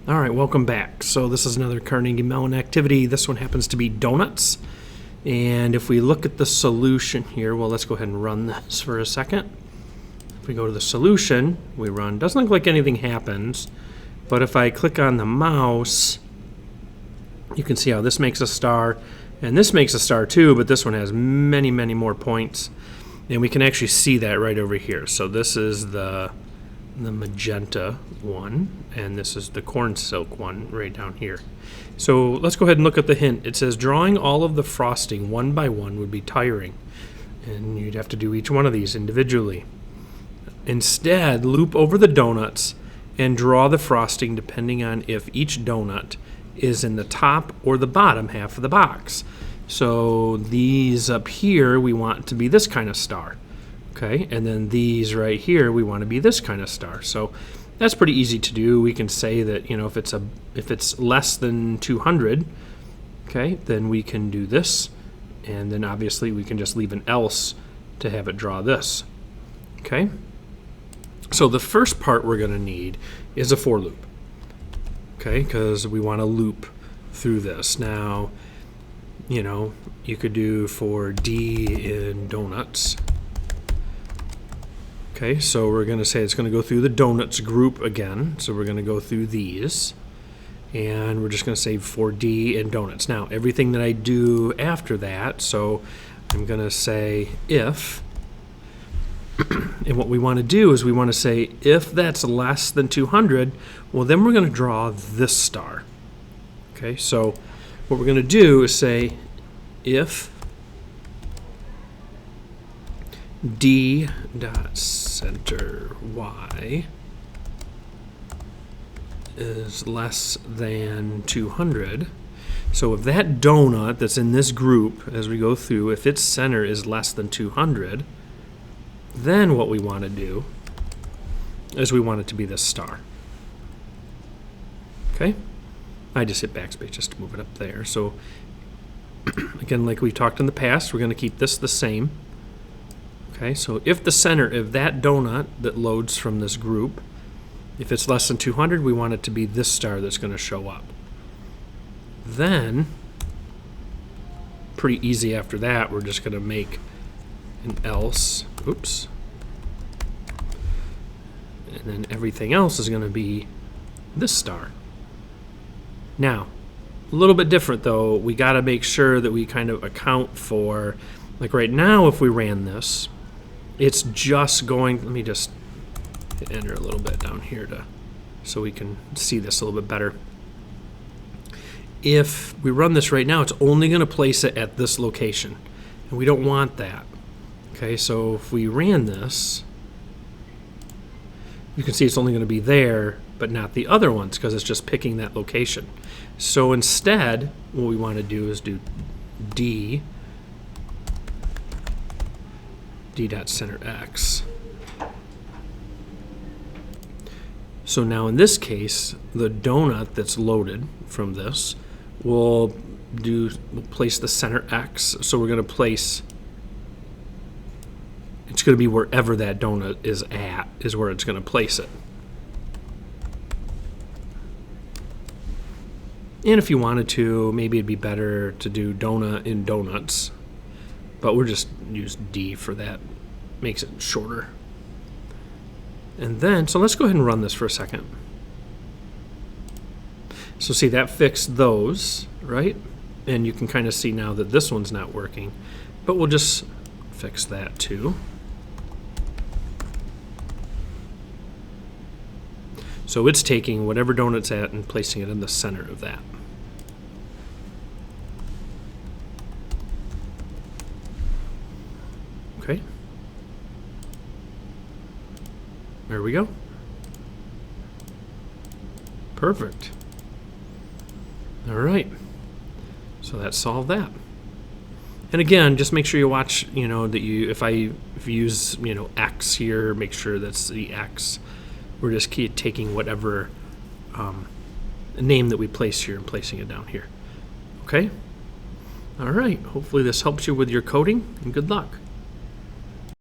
All right, welcome back. So this is another Carnegie Mellon activity. This one happens to be donuts. And if we look at the solution here, well, let's go ahead and run this for a second. If we go to the solution, we run. Doesn't look like anything happens. But if I click on the mouse, you can see how this makes a star. And this makes a star too, but this one has many, many more points. And we can actually see that right over here. So this is the magenta one, and this is the corn silk one right down here. So let's go ahead and look at the hint. It says drawing all of the frosting one by one would be tiring, and you'd have to do each one of these individually. Instead, loop over the donuts and draw the frosting depending on if each donut is in the top or the bottom half of the box. So these up here we want to be this kind of star. Okay, and then these right here, we want to be this kind of star. So that's pretty easy to do. We can say that, you know, if it's less than 200, okay, then we can do this, and then obviously we can just leave an else to have it draw this. Okay, so the first part we're going to need is a for loop. Okay, because we want to loop through this. Now, you know, you could do for D in donuts. Okay, so we're going to say it's going to go through the donuts group again. So we're going to go through these, and we're just going to say for D in donuts. Now, everything that I do after that, so I'm going to say if, and what we want to do is we want to say if that's less than 200, well, then we're going to draw this star. Okay, so what we're going to do is say if D dot center Y is less than 200. So if that donut that's in this group as we go through, if its center is less than 200, then what we want to do is we want it to be this star. Okay? I just hit backspace just to move it up there. So again, like we talked in the past, we're going to keep this the same. Okay, so if the center of that donut that loads from this group, if it's less than 200, we want it to be this star that's going to show up. Then, pretty easy after that, we're just going to make an else. Oops. And then everything else is going to be this star. Now, a little bit different though. We got to make sure that we kind of account for, like right now, if we ran this, it's just going, let me just hit enter a little bit down here so we can see this a little bit better. If we run this right now, it's only going to place it at this location, and we don't want that. Okay, so if we ran this, you can see it's only going to be there, but not the other ones, because it's just picking that location. So instead, what we want to do is do D.center X. So now in this case, the donut that's loaded from this will place the center X. So we're going to place, it's going to be wherever that donut is at, is where it's going to place it. And if you wanted to, maybe it'd be better to do donut in donuts. But we'll just use D for that. Makes it shorter. And then, so let's go ahead and run this for a second. So see, that fixed those, right? And you can kind of see now that this one's not working. But we'll just fix that too. So it's taking whatever donut's at and placing it in the center of that. Okay. There we go. Perfect. All right. So that solved that. And again, just make sure you watch, you know, that if you use, you know, X here, make sure that's the X. We're just taking whatever name that we place here and placing it down here. Okay? All right. Hopefully this helps you with your coding, and good luck.